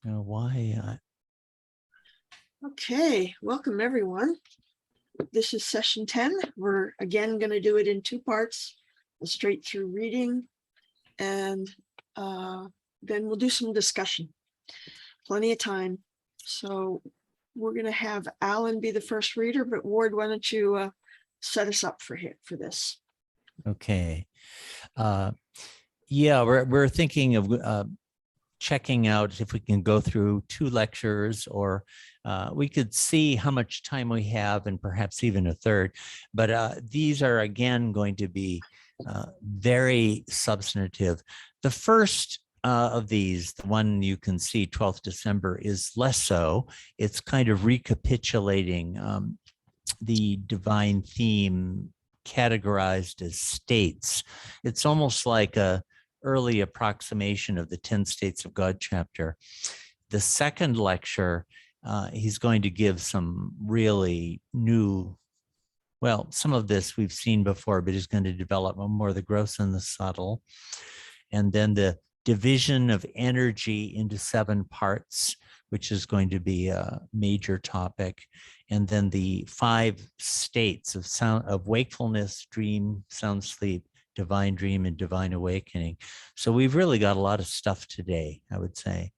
Why? Okay, welcome everyone. This is session 10. We're again going to do it in two parts, a straight through reading, and then we'll do some discussion. Plenty of time. So we're going to have Alan be the first reader, but Ward, why don't you set us up for this? Okay. Yeah, we're thinking of checking out if we can go through 2 lectures, or we could see how much time we have and perhaps even a third. But these are again going to be very substantive. The first of these, the one you can see, 12th December, is less so. It's kind of recapitulating the divine theme categorized as states. It's almost like a early approximation of the 10 States of God chapter. The second lecture, he's going to give some really new, well, some of this we've seen before, but he's going to develop more the gross and the subtle. And then the division of energy into 7 parts, which is going to be a major topic. And then the 5 states of sound, of wakefulness, dream, sound sleep, divine dream, and divine awakening. So we've really got a lot of stuff today, I would say.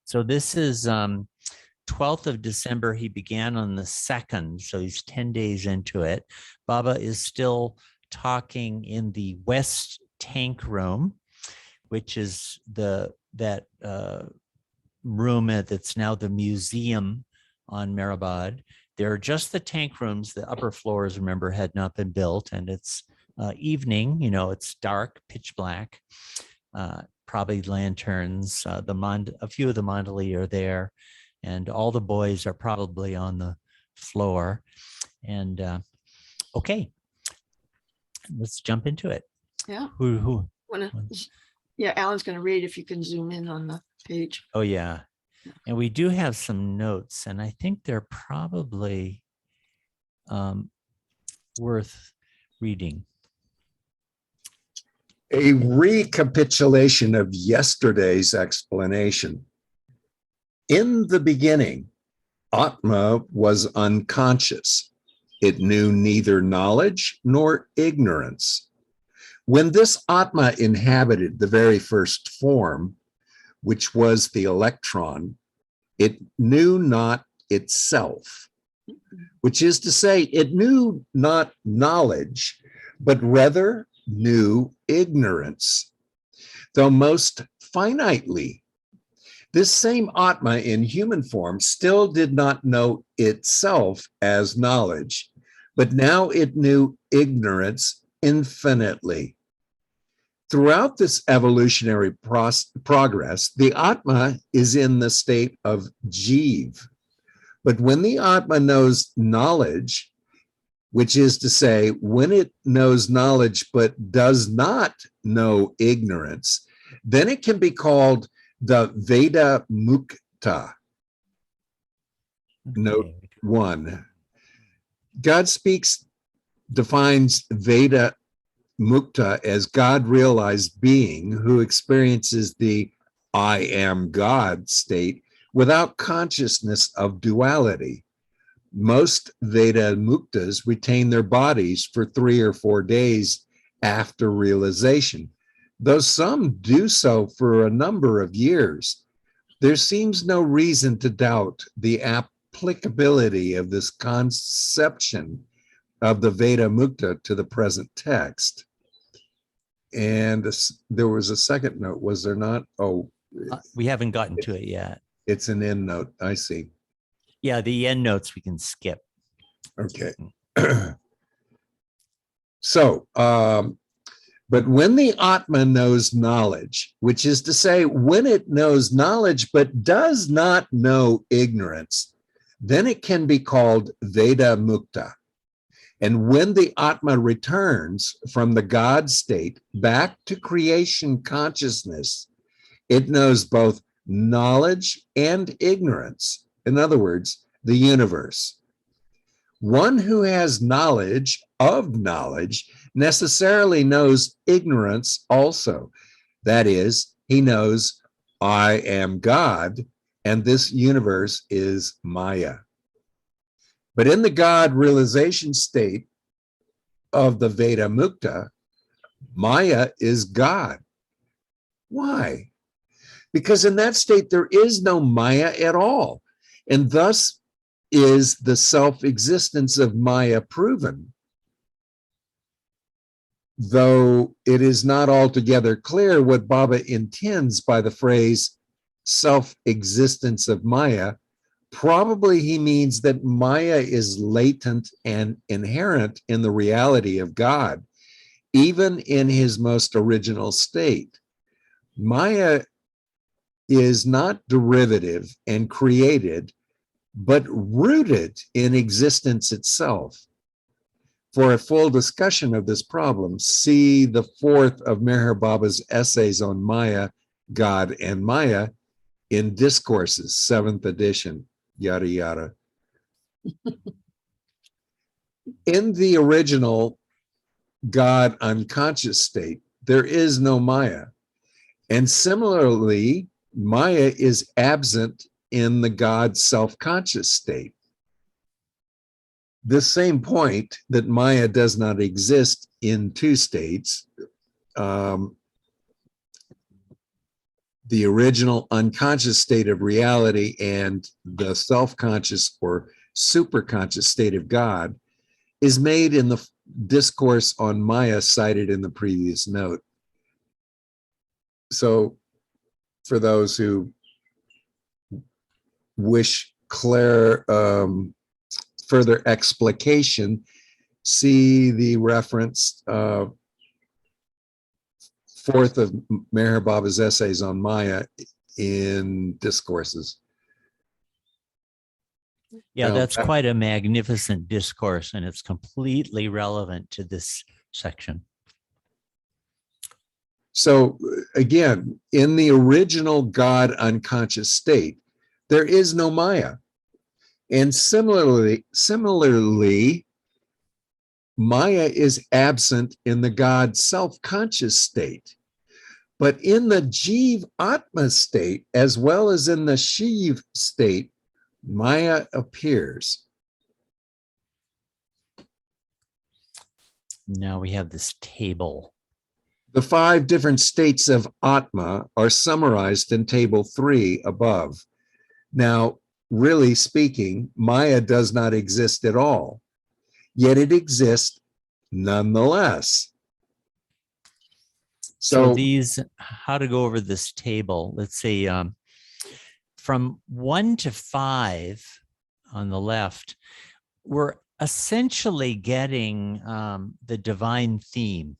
So this is 12th of December. He began on the 2nd, so he's 10 days into it. Baba is still talking in the West Tank Room, which is that room that's now the museum on Mehrabad. There are just the tank rooms. The upper floors, remember, had not been built, and it's evening, it's dark, pitch black, probably lanterns. A few of the mandali are there, and all the boys are probably on the floor. And okay, let's jump into it. Yeah. Who? Yeah, Alan's going to read if you can zoom in on the page. Oh, yeah. And we do have some notes, and I think they're probably worth reading. A recapitulation of yesterday's explanation. In the beginning, Atma was unconscious. It knew neither knowledge nor ignorance. When this Atma inhabited the very first form, which was the electron, it knew not itself, which is to say, it knew not knowledge, but rather knew ignorance, though most finitely. This same Atma in human form still did not know itself as knowledge, but now it knew ignorance infinitely. Throughout this evolutionary progress, the Atma is in the state of Jiv. But when the Atma knows knowledge, which is to say, when it knows knowledge but does not know ignorance, then it can be called the veda mukta. Okay. Note 1. God defines veda mukta as God-realized being who experiences the I am God state without consciousness of duality. Most Veda muktas retain their bodies for 3 or 4 days after realization, though some do so for a number of years. There seems no reason to doubt the applicability of this conception of the Veda mukta to the present text. And there was a second note, was there not? Oh, we haven't gotten to it yet. It's an end note, I see. Yeah, the end notes we can skip. Okay. So, but when the Atma knows knowledge, which is to say, when it knows knowledge but does not know ignorance, then it can be called Veda Mukta. And when the Atma returns from the God state back to creation consciousness, it knows both knowledge and ignorance. In other words, the universe. One who has knowledge of knowledge necessarily knows ignorance also. That is, he knows I am God, and this universe is Maya. But in the God realization state of the Veda mukta, Maya is God. Why? Because in that state, there is no Maya at all. And thus is the self-existence of Maya proven, though it is not altogether clear what Baba intends by the phrase self-existence of Maya. Probably he means that Maya is latent and inherent in the reality of God, even in his most original state. Maya is not derivative and created, but rooted in existence itself. For a full discussion of this problem, see the fourth of Meher Baba's essays on Maya, God, and Maya in Discourses, 7th edition, yada, yada. In the original God unconscious state, there is no Maya. And similarly, Maya is absent in the God self-conscious state. This same point that Maya does not exist in two states, the original unconscious state of reality and the self-conscious or superconscious state of God, is made in the discourse on Maya cited in the previous note. So for those who wish further explication, see the reference fourth of Meher Baba's essays on Maya in Discourses. Yeah, Now, that's quite a magnificent discourse, and it's completely relevant to this section. So again, in the original God unconscious state, there is no Maya. And similarly, Maya is absent in the God self-conscious state. But in the Jiva Atma state, as well as in the Shiva state, Maya appears. Now we have this table. The 5 different states of Atma are summarized in Table 3 above. Now, really speaking, Maya does not exist at all, yet it exists nonetheless. So these, how to go over this table, let's see, from 1 to 5 on the left, we're essentially getting the divine theme,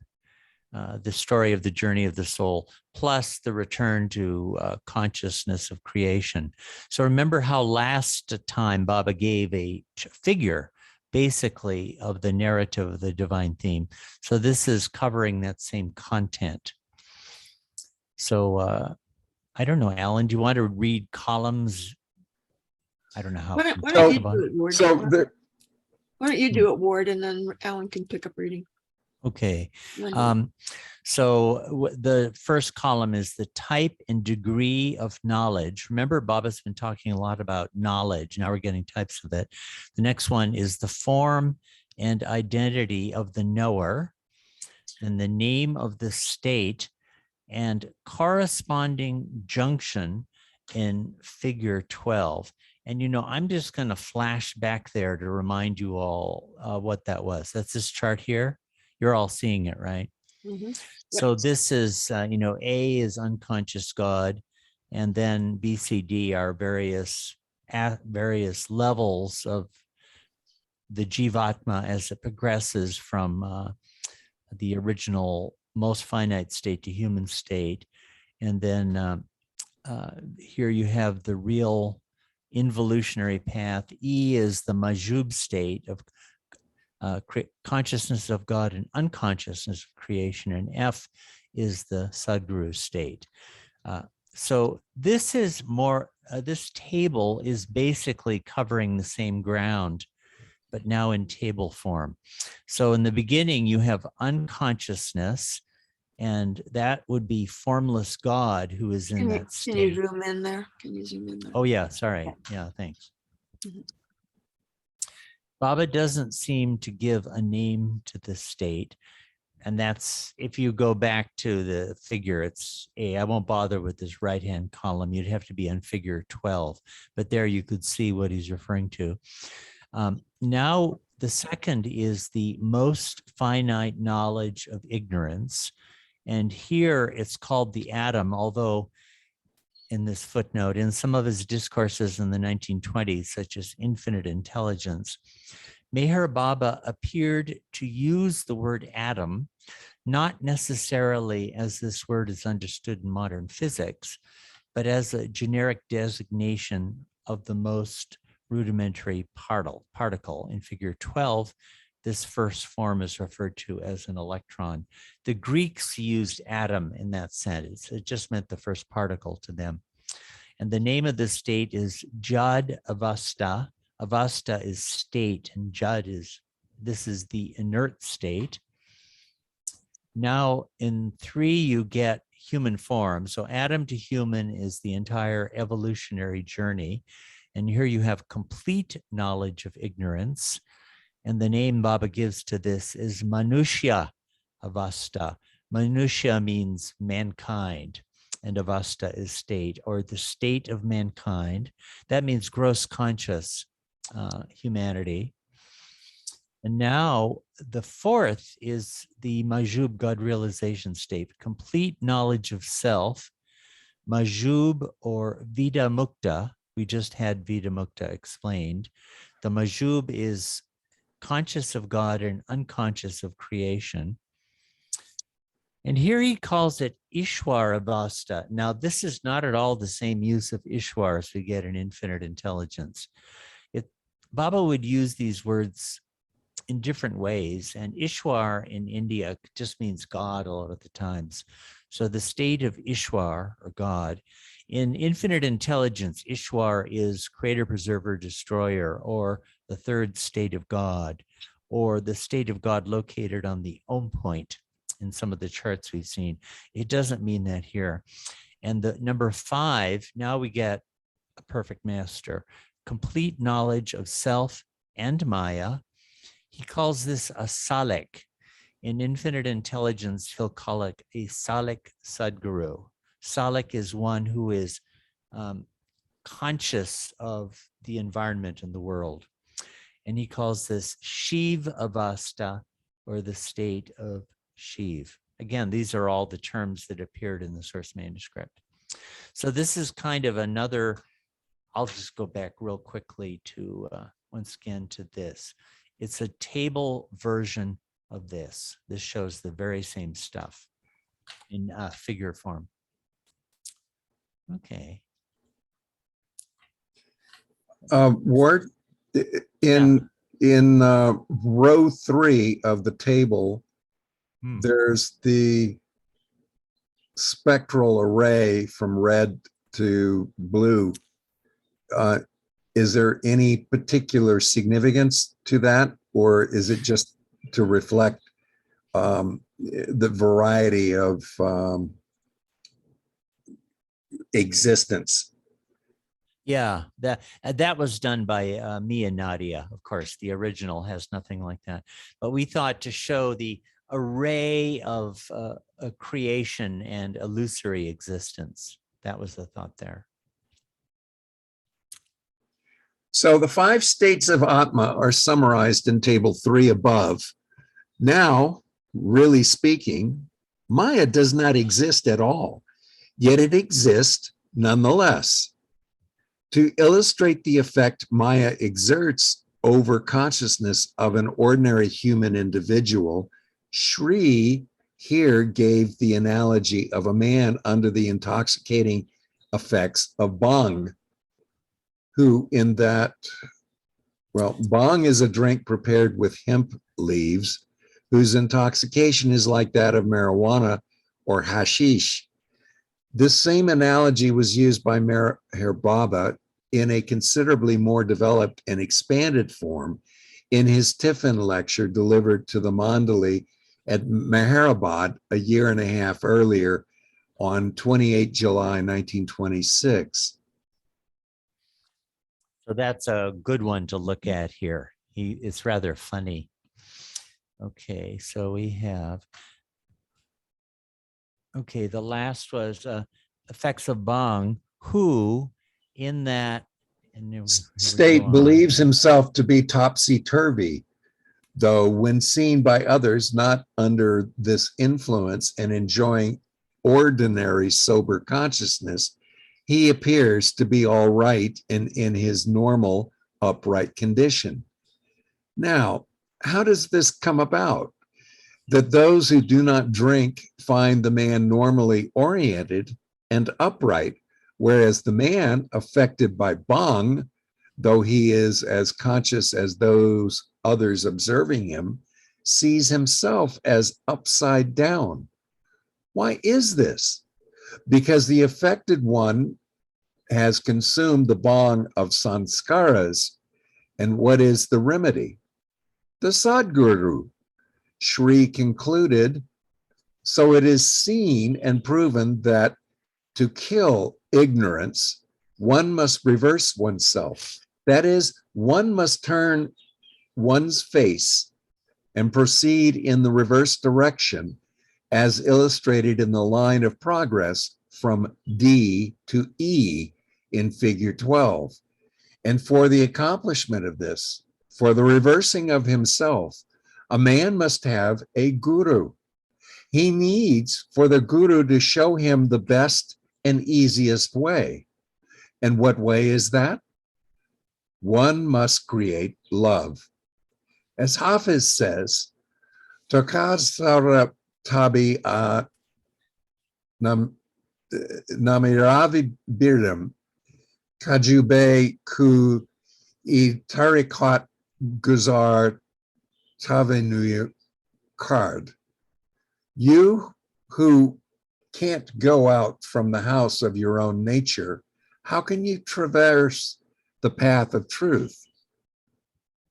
the story of the journey of the soul, plus the return to consciousness of creation. So remember how last time Baba gave a figure, basically, of the narrative of the divine theme. So this is covering that same content. So I don't know, Alan, do you want to read columns? I don't know how. Why don't you do it, Ward? Why don't you Hmm. do it, Ward, and then Alan can pick up reading. Okay. When So the first column is the type and degree of knowledge. Remember, Baba's been talking a lot about knowledge. Now we're getting types of it. The next one is the form and identity of the knower, and the name of the state, and corresponding junction in figure 12. And, you know, I'm just going to flash back there to remind you all what that was. That's this chart here. You're all seeing it, right? Mm-hmm. Yep. So this is, you know, A is unconscious God, and then B, C, D are various levels of the Jivatma as it progresses from the original most finite state to human state. And then here you have the real involutionary path. E is the Majub state of consciousness of God and unconsciousness of creation, and F is the Sadguru state. So this is more, this table is basically covering the same ground, but now in table form. So in the beginning, you have unconsciousness, And that would be formless God who is in that Can you state. zoom in there? Can you zoom in there? Oh, yeah, sorry. Yeah, thanks. Mhm. Baba doesn't seem to give a name to the state. And that's, if you go back to the figure, it's I won't bother with this right-hand column. You'd have to be on figure 12, but there you could see what he's referring to. Now, the second is the most finite knowledge of ignorance. And here it's called the atom, although in this footnote, in some of his discourses in the 1920s, such as Infinite Intelligence, Meher Baba appeared to use the word atom, not necessarily as this word is understood in modern physics, but as a generic designation of the most rudimentary particle. In figure 12, this first form is referred to as an electron. The Greeks used atom in that sense. It just meant the first particle to them. And the name of the state is Jad Avasta. Avasta is state, and Jad this is the inert state. Now in 3, you get human form. So atom to human is the entire evolutionary journey. And here you have complete knowledge of ignorance. And the name Baba gives to this is Manushya Avasta. Manushya means mankind, and Avasta is state, or the state of mankind. That means gross conscious humanity. And now the fourth is the Majub God realization state, complete knowledge of self, Majub or veda mukta. We just had veda mukta explained. The Majub is conscious of God and unconscious of creation. And here he calls it Ishwar Avasta. Now, this is not at all the same use of Ishwar as we get in Infinite Intelligence. Baba would use these words in different ways, and Ishwar in India just means God a lot of the times. So the state of Ishwar, or God, in Infinite Intelligence, Ishwar is creator, preserver, destroyer, or the third state of God, or the state of God located on the Om point in some of the charts we've seen. It doesn't mean that here. And the number 5, now we get a perfect master, complete knowledge of self and Maya. He calls this a salik. In Infinite Intelligence, he'll call it a salik sadguru. Salik is one who is conscious of the environment and the world. And he calls this Shiv Avasta, or the state of Shiv. Again, these are all the terms that appeared in the source manuscript. So this is kind of another, I'll just go back real quickly to, once again, to this. It's a table version of this. This shows the very same stuff in figure form. Okay. Ward, in row 3 of the table, there's the spectral array from red to blue. Is there any particular significance to that, or is it just to reflect the variety of existence? Yeah, that was done by me and Nadia. Of course, the original has nothing like that. But we thought to show the array of a creation and illusory existence. That was the thought there. So the 5 states of Atma are summarized in table 3 above. Now, really speaking, Maya does not exist at all, yet it exists nonetheless. To illustrate the effect Maya exerts over consciousness of an ordinary human individual, Sri here gave the analogy of a man under the intoxicating effects of bhang, who in that, well, bhang is a drink prepared with hemp leaves, whose intoxication is like that of marijuana or hashish. This same analogy was used by Meher Baba in a considerably more developed and expanded form in his Tiffin lecture delivered to the Mandali at Meherabad a year and a half earlier on 28 July 1926. So that's a good one to look at here. It's rather funny. Okay, so we have, okay, the last was effects of Bong, who in that, and here we go State on. believes himself to be topsy-turvy, though when seen by others not under this influence and enjoying ordinary sober consciousness, he appears to be all right in his normal upright condition. Now, how does this come about? That those who do not drink find the man normally oriented and upright, whereas the man affected by bhang, though he is as conscious as those others observing him, sees himself as upside down. Why is this? Because the affected one has consumed the bhang of sanskaras. And what is the remedy? The Sadguru. Shri concluded, so it is seen and proven that to kill ignorance, one must reverse oneself. That is, one must turn one's face and proceed in the reverse direction, as illustrated in the line of progress from D to E in figure 12. And for the accomplishment of this, for the reversing of himself, a man must have a guru. He needs for the guru to show him the best and easiest way. And what way is that? One must create love. As Hafiz says, Tokad tabi namiravi birdam kajube ku I tarikat guzar tavenuya card. You who can't go out from the house of your own nature, how can you traverse the path of truth?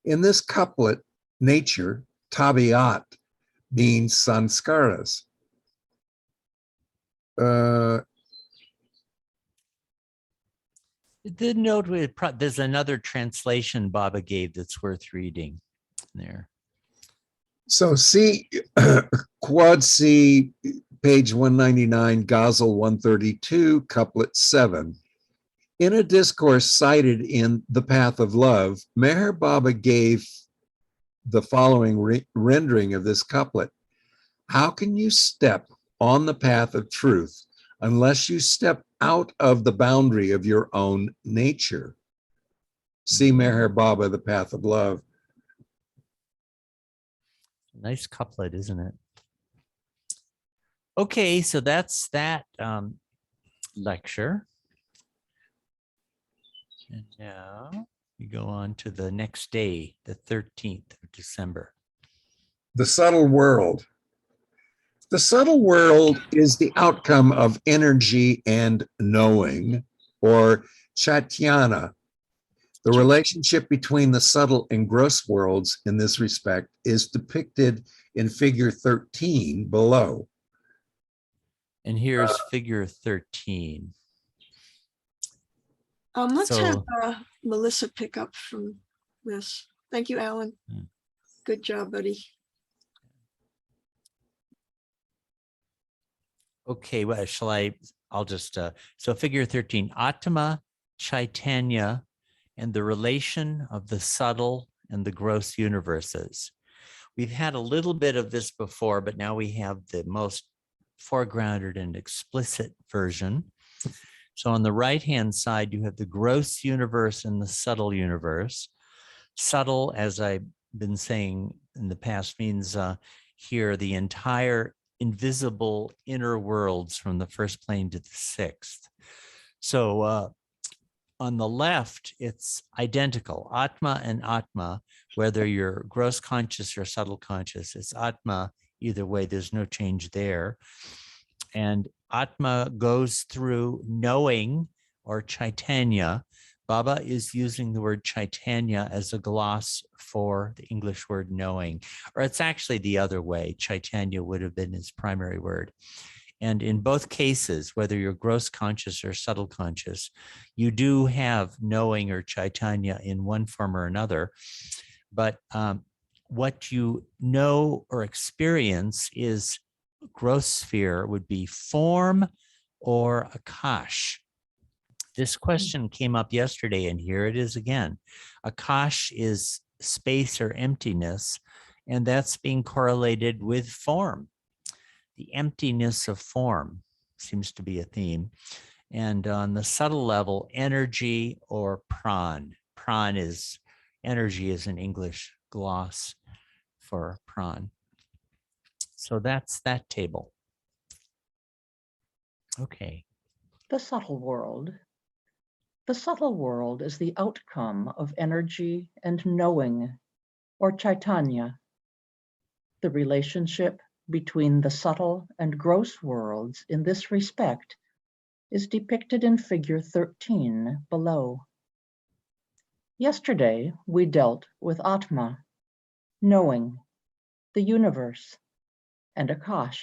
In this couplet, nature, tabiat, means sanskaras. The note, there's another translation Baba gave that's worth reading there. So see, quad C, page 199, Ghazal 132, couplet 7. In a discourse cited in The Path of Love, Meher Baba gave the following rendering of this couplet. How can you step on the path of truth unless you step out of the boundary of your own nature? See Meher Baba, The Path of Love. Nice couplet, isn't it? Okay, so that's that lecture. And now we go on to the next day, the 13th of December. The subtle world. The subtle world is the outcome of energy and knowing, or chaitanya. The relationship between the subtle and gross worlds in this respect is depicted in figure 13 below. And here's figure 13. Let's So- have Melissa pick up from this. Thank you, Alan. Good job, buddy. Okay, well, I'll just, so figure 13, Atma, Chaitanya, and the relation of the subtle and the gross universes. We've had a little bit of this before, but now we have the most foregrounded and explicit version. So on the right-hand side, you have the gross universe and the subtle universe. Subtle, as I've been saying in the past, means here the entire invisible inner worlds from the first plane to the sixth. So on the left, it's identical. Atma and Atma, whether you're gross conscious or subtle conscious, it's Atma either way. There's no change there. And Atma goes through knowing or Chaitanya, Baba is using the word Chaitanya as a gloss for the English word knowing, or it's actually the other way. Chaitanya would have been his primary word. And in both cases, whether you're gross conscious or subtle conscious, you do have knowing or Chaitanya in one form or another. But what you know or experience is gross sphere would be form or akash. This question came up yesterday, and here it is again. Akash is space or emptiness, and that's being correlated with form. The emptiness of form seems to be a theme. And on the subtle level, energy or pran. Pran is energy is an English gloss for pran. So that's that table. Okay. The subtle world. The subtle world is the outcome of energy and knowing, or Chaitanya. The relationship between the subtle and gross worlds in this respect is depicted in figure 13 below. Yesterday, we dealt with Atma, knowing, the universe, and Akash.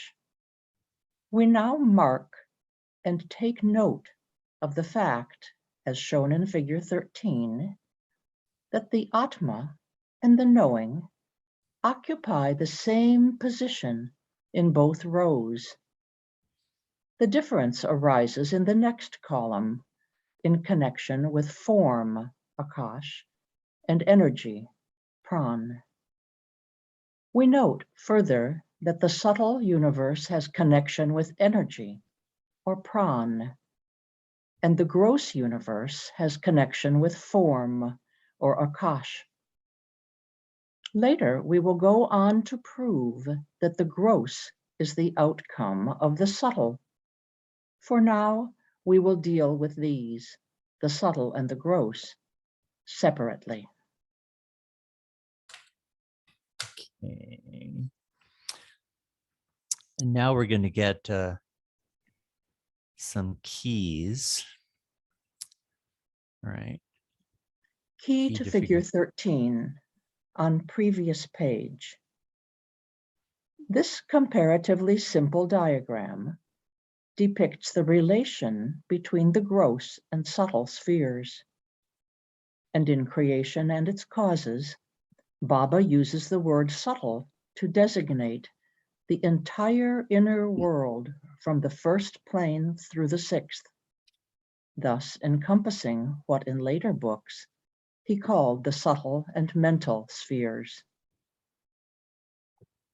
We now mark and take note of the fact, as shown in figure 13, that the Atma and the knowing occupy the same position in both rows. The difference arises in the next column in connection with form, Akash, and energy, Pran. We note further that the subtle universe has connection with energy, or Pran, and the gross universe has connection with form, or Akash. Later, we will go on to prove that the gross is the outcome of the subtle. For now, we will deal with these, the subtle and the gross, separately. Okay. And now we're going to get some keys. All right. Key to figure 13 on previous page. This comparatively simple diagram depicts the relation between the gross and subtle spheres. And in creation and its causes, Baba uses the word subtle to designate the entire inner world from the first plane through the sixth, thus encompassing what in later books he called the subtle and mental spheres.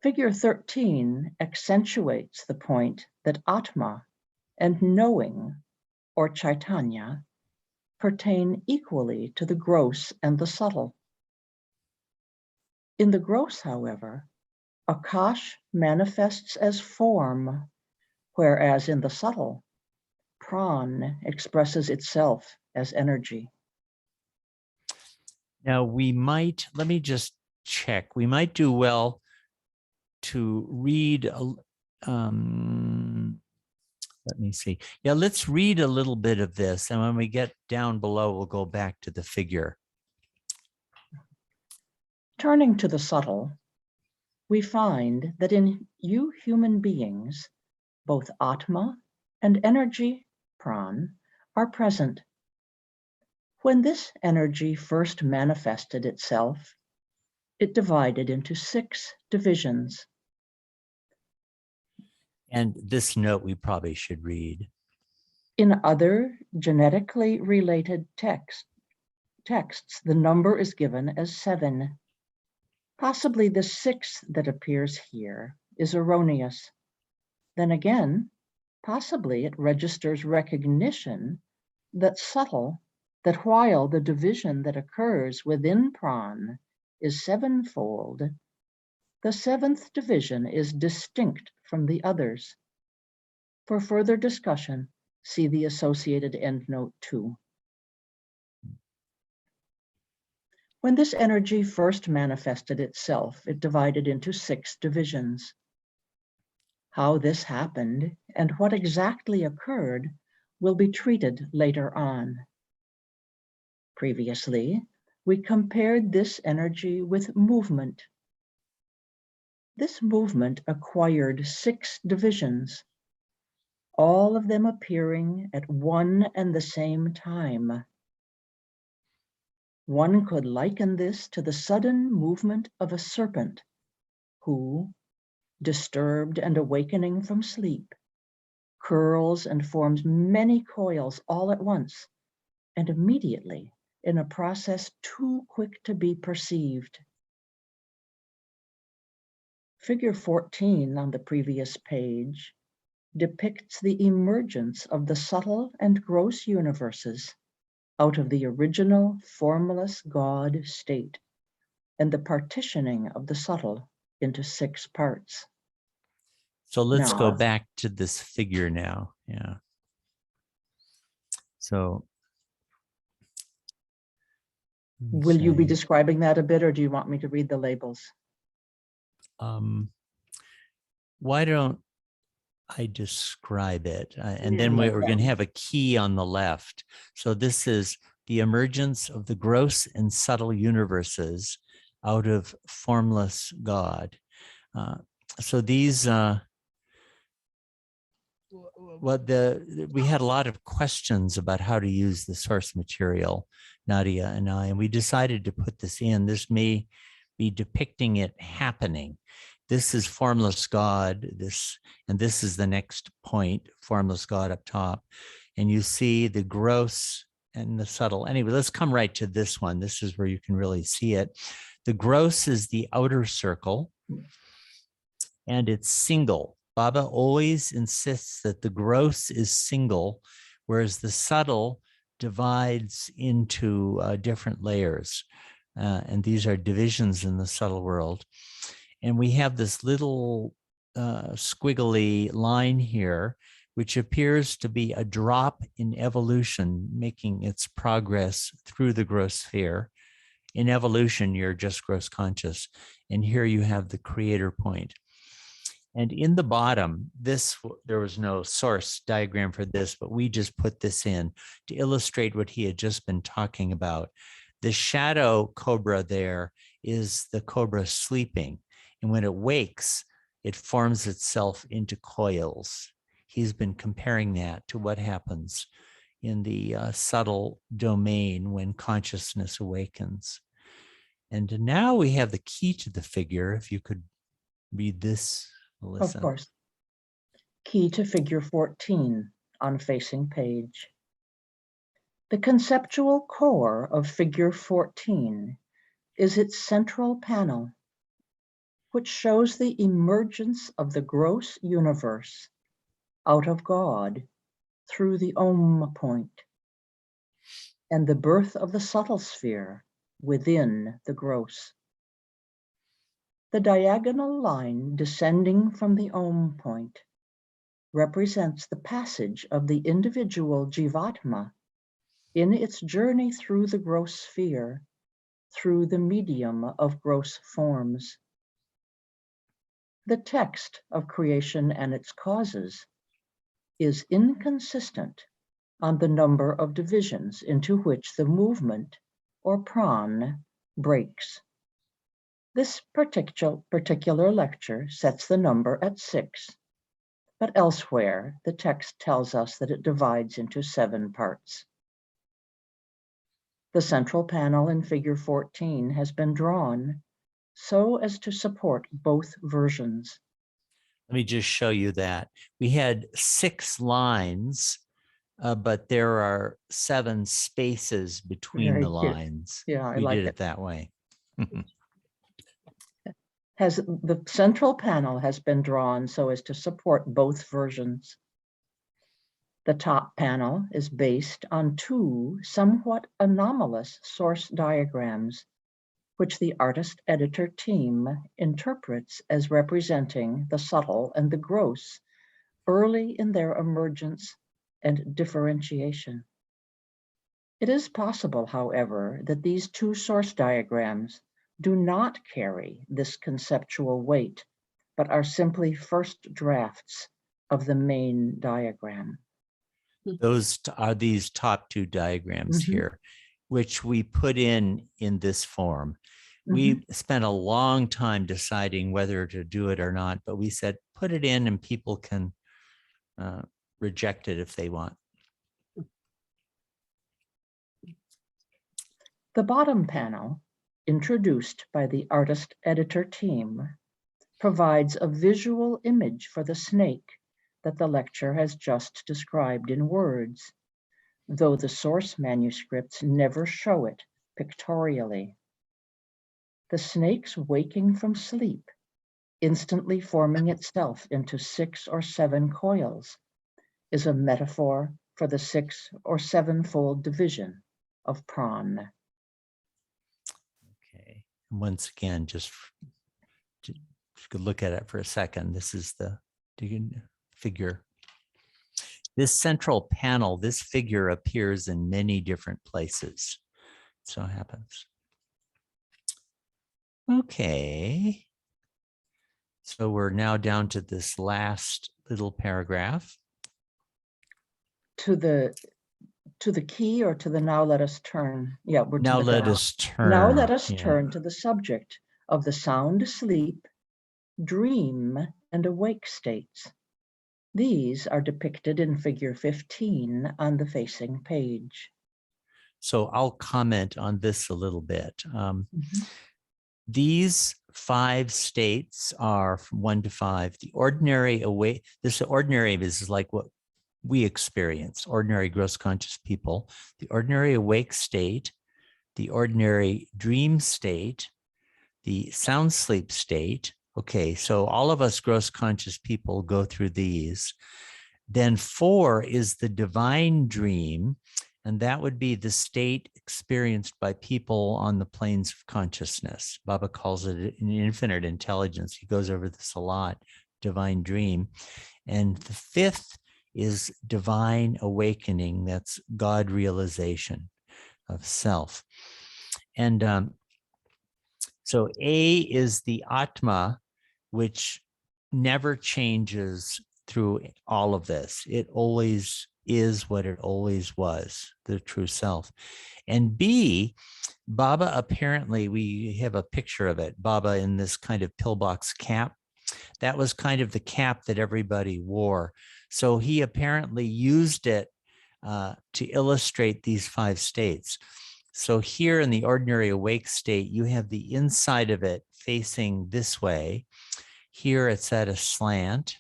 Figure 13 accentuates the point that Atma and knowing, or Chaitanya, pertain equally to the gross and the subtle. In the gross, however, Akash manifests as form, whereas in the subtle, Pran expresses itself as energy. Now let me just check. We might do well to read, let me see. Yeah, let's read a little bit of this. And when we get down below, we'll go back to the figure. Turning to the subtle, we find that in you human beings, both Atma and energy, Pran, are present. When this energy first manifested itself, it divided into 6 divisions. And this note we probably should read. In other genetically related texts, the number is given as 7. Possibly the 6th that appears here is erroneous. Then again, possibly it registers recognition that while the division that occurs within Pran is 7-fold, the 7th division is distinct from the others. For further discussion, see the associated endnote 2. When this energy first manifested itself, it divided into 6 divisions. How this happened and what exactly occurred will be treated later on. Previously, we compared this energy with movement. This movement acquired 6 divisions, all of them appearing at one and the same time. One could liken this to the sudden movement of a serpent who, disturbed and awakening from sleep, curls and forms many coils all at once, and immediately in a process too quick to be perceived. Figure 14 on the previous page depicts the emergence of the subtle and gross universes out of the original formless God state, and the partitioning of the subtle into 6 parts. So let's go Now- back to this figure now. Yeah. So. Will you be okay. describing that a bit, or do you want me to read the labels? Why don't I describe it? And Yeah. then we're going to have a key on the left. So this is the emergence of the gross and subtle universes out of formless God. So these, we had a lot of questions about how to use the source material, Nadia and I, and we decided to put this in. This may be depicting it happening. This is formless God, and this is the next point, formless God up top. And you see the gross and the subtle. Anyway, let's come right to this one. This is where you can really see it. The gross is the outer circle, and it's single. Baba always insists that the gross is single, whereas the subtle divides into different layers. And these are divisions in the subtle world. And we have this little squiggly line here, which appears to be a drop in evolution, making its progress through the gross sphere. In evolution, you're just gross conscious. And here you have the creator point. And in the bottom, there was no source diagram for this, but we just put this in to illustrate what he had just been talking about. The shadow cobra there is the cobra sleeping. And when it wakes, it forms itself into coils. He's been comparing that to what happens in the subtle domain when consciousness awakens. And now we have the key to the figure. If you could read this, Melissa. Of course. Key to figure 14 on facing page. The conceptual core of figure 14 is its central panel, which shows the emergence of the gross universe out of God through the Om point, and the birth of the subtle sphere within the gross. The diagonal line descending from the Om point represents the passage of the individual Jivatma in its journey through the gross sphere, through the medium of gross forms. The text of creation and its causes is inconsistent on the number of divisions into which the movement or pran breaks. This particular lecture sets the number at 6, but elsewhere the text tells us that it divides into 7 parts. The central panel in figure 14 has been drawn so as to support both versions. Let me just show you that. We had 6 lines, but there are 7 spaces between Very the cute. lines. Yeah, I we like did it. it that way. The central panel has been drawn so as to support both versions. The top panel is based on 2 somewhat anomalous source diagrams, which the artist-editor team interprets as representing the subtle and the gross early in their emergence and differentiation. It is possible, however, that these 2 source diagrams do not carry this conceptual weight, but are simply first drafts of the main diagram. Those are these top 2 diagrams Mhm. here. which we put in this form. We spent a long time deciding whether to do it or not, but we said, put it in and people can reject it if they want. The bottom panel, introduced by the artist-editor team, provides a visual image for the snake that the lecture has just described in words, though the source manuscripts never show it pictorially. The snake's waking from sleep, instantly forming itself into 6 or 7 coils, is a metaphor for the 6 or 7-fold division of Pran. Okay. And once again, just could look at it for a second. This is the figure. This central panel, this figure appears in many different places. So happens. Okay. So we're now down to this last little paragraph. To the key or to the now let us turn? Yeah, we're Now to the let now. us turn. Now let us yeah. turn to the subject of the sound sleep, dream, and awake states. These are depicted in figure 15 on the facing page. So I'll comment on this a little bit. These 5 states are from 1 to 5. The ordinary awake, this ordinary is like what we experience, ordinary gross conscious people. The ordinary awake state, the ordinary dream state, the sound sleep state. Okay, so all of us gross conscious people go through these. Then 4 is the divine dream, and that would be the state experienced by people on the planes of consciousness. Baba calls it an infinite intelligence. He goes over this a lot, divine dream. And the 5th is divine awakening. That's God realization of self. And so A is the Atma, which never changes through all of this. It always is what it always was, the true self. And B, Baba, apparently, we have a picture of it, Baba in this kind of pillbox cap. That was kind of the cap that everybody wore. So he apparently used it to illustrate these 5 states. So here in the ordinary awake state, you have the inside of it facing this way. Here it's at a slant.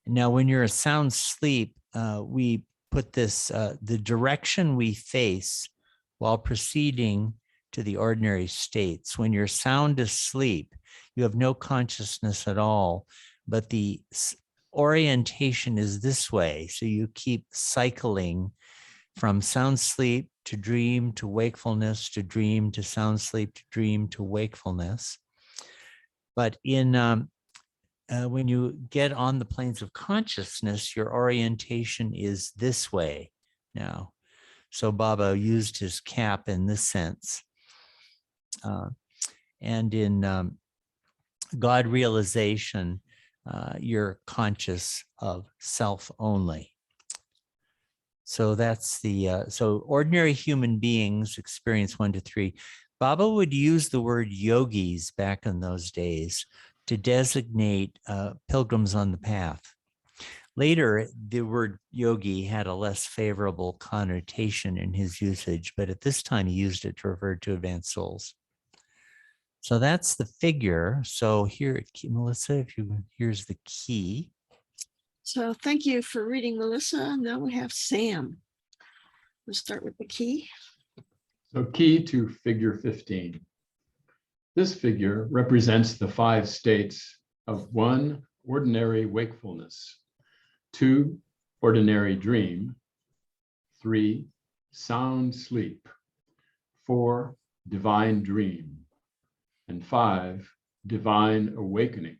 Now, when you're a sound sleep, we put this, the direction we face while proceeding to the ordinary states. When you're sound asleep, you have no consciousness at all, but the orientation is this way. So you keep cycling from sound sleep to dream to wakefulness to dream to sound sleep to dream to wakefulness. But in when you get on the planes of consciousness, your orientation is this way now. So Baba used his cap in this sense. And in God realization, you're conscious of self only. So that's the, so ordinary human beings experience 1 to 3. Baba would use the word yogis back in those days to designate pilgrims on the path. Later, the word yogi had a less favorable connotation in his usage, but at this time he used it to refer to advanced souls. So that's the figure. So here, Melissa, here's the key. So thank you for reading, Melissa. Now we have Sam. We'll start with the key. So key to figure 15. This figure represents the 5 states of 1, ordinary wakefulness, 2, ordinary dream, 3, sound sleep, 4, divine dream, and 5, divine awakening.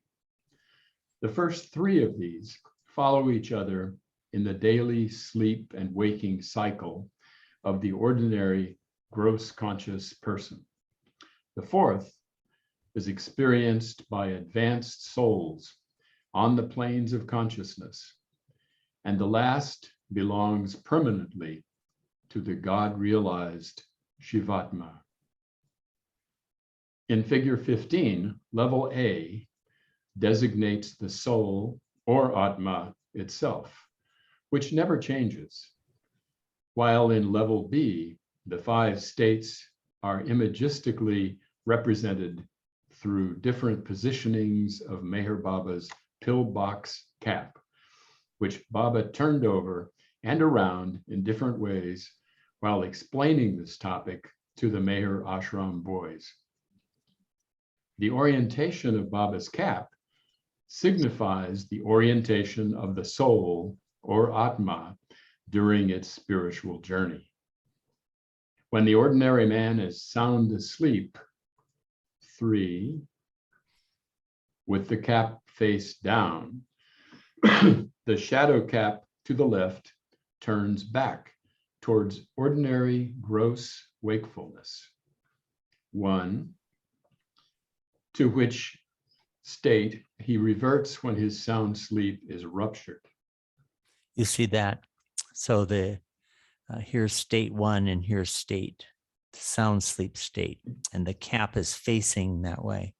The first 3 of these follow each other in the daily sleep and waking cycle of the ordinary gross conscious person. The 4th is experienced by advanced souls on the planes of consciousness, and the last belongs permanently to the God-realized Shivatma. In figure 15, level A designates the soul or Atma itself, which never changes, while in level B, the 5 states are imagistically represented through different positionings of Meher Baba's pillbox cap, which Baba turned over and around in different ways while explaining this topic to the Meher Ashram boys. The orientation of Baba's cap signifies the orientation of the soul or Atma during its spiritual journey. When the ordinary man is sound asleep, 3, with the cap face down, the shadow cap to the left turns back towards ordinary gross wakefulness. 1, to which state he reverts when his sound sleep is ruptured. You see that? So here's state 1 and here's state sound sleep state, and the cap is facing that way.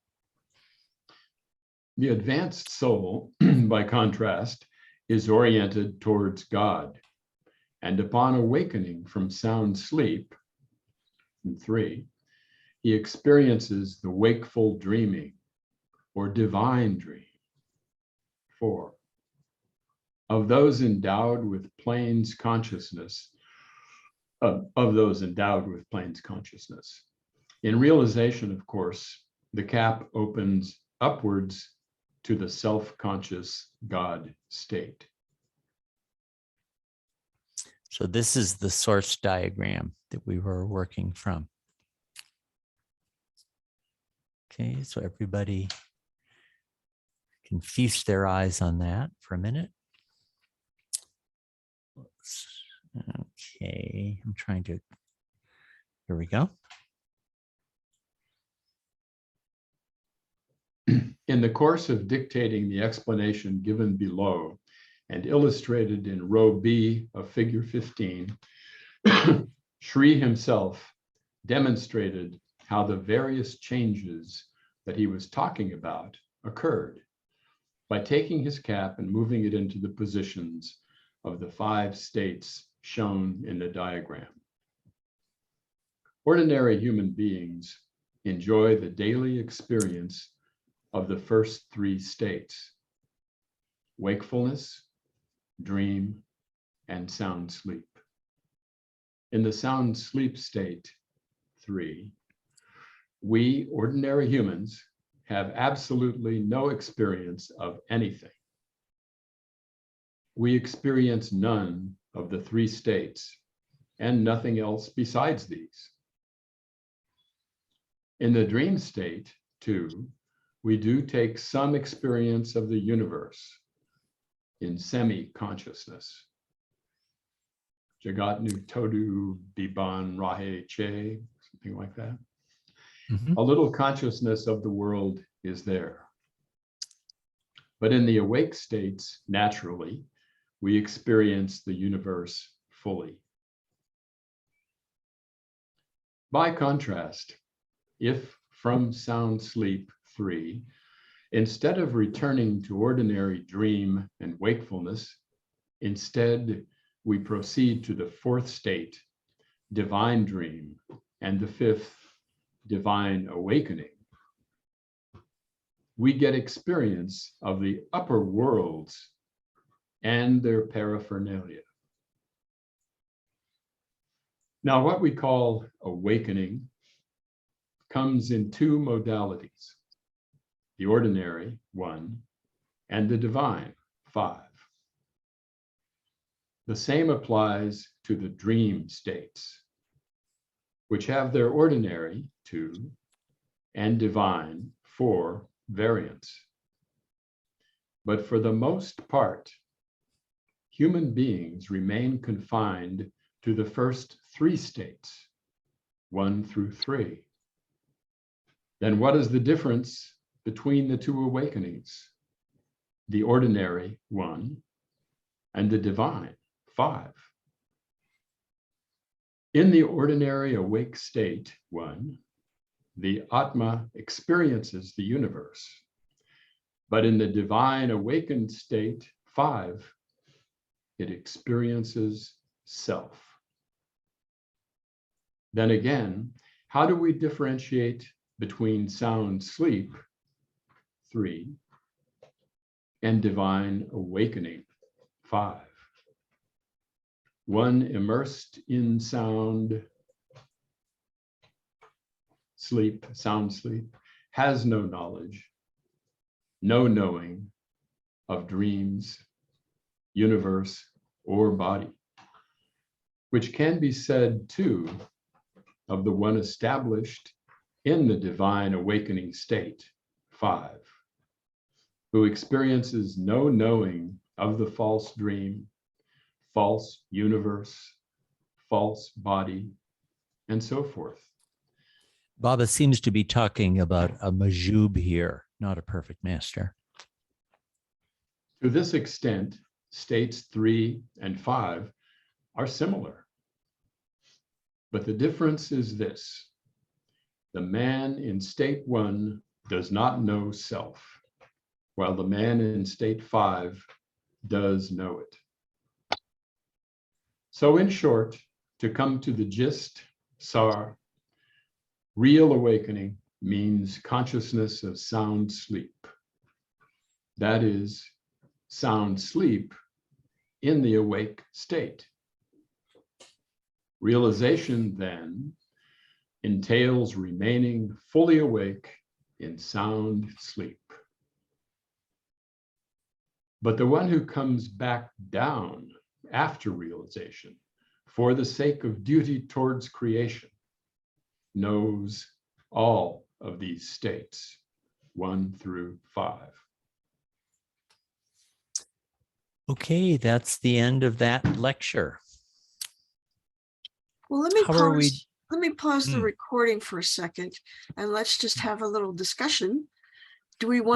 The advanced soul, by contrast, is oriented towards God, and upon awakening from sound sleep, 3, he experiences the wakeful dreaming or divine dream. 4, of those endowed with planes consciousness, In realization, of course, the cap opens upwards to the self-conscious God state. So this is the source diagram that we were working from. Okay, so everybody can feast their eyes on that for a minute. Okay, I'm trying to, here we go. In the course of dictating the explanation given below and illustrated in row B of figure 15, Sri himself demonstrated how the various changes that he was talking about occurred by taking his cap and moving it into the positions of the 5 states shown in the diagram. Ordinary human beings enjoy the daily experience of the first 3 states: wakefulness, dream, and sound sleep. In the sound sleep state 3, we ordinary humans have absolutely no experience of anything. We experience none of the 3 states and nothing else besides these. In the dream state 2, we do take some experience of the universe in semi-consciousness. Jagat nu todu biban rahe che, something like that. Mhm. A little consciousness of the world is there. But in the awake states, naturally, we experience the universe fully. By contrast, if from sound sleep 3, instead of returning to ordinary dream and wakefulness, instead we proceed to the 4th state, divine dream, and the 5th, divine awakening, we get experience of the upper worlds and their paraphernalia. Now, what we call awakening comes in 2 modalities: the ordinary, 1, and the divine, 5. The same applies to the dream states, which have their ordinary, 2, and divine, 4 variants. But for the most part, human beings remain confined to the first 3 states, 1 through 3. Then what is the difference between the 2 awakenings? The ordinary, 1, and the divine, 5. In the ordinary awake state, 1, the Atma experiences the universe. But in the divine awakened state, 5, it experiences self. Then again, how do we differentiate between sound sleep, 3, and divine awakening, 5? One immersed in sound sleep, has no knowledge, no knowing of dreams, universe, or body, which can be said too of the one established in the divine awakening state, 5, who experiences no knowing of the false dream, false universe, false body, and so forth. Baba seems to be talking about a majub here, not a perfect master. To this extent, states 3 and 5 are similar. But the difference is this: the man in state 1 does not know self, while the man in state 5 does know it. So in short, to come to the gist, Sar, real awakening means consciousness of sound sleep. That is, sound sleep in the awake state. Realization then entails remaining fully awake in sound sleep. But the one who comes back down after realization for the sake of duty towards creation knows all of these states, 1 through 5. Okay, that's the end of that lecture. Well, let me How are we- pause. Let me pause the Hmm. recording for a second, and let's just have a little discussion. Do we want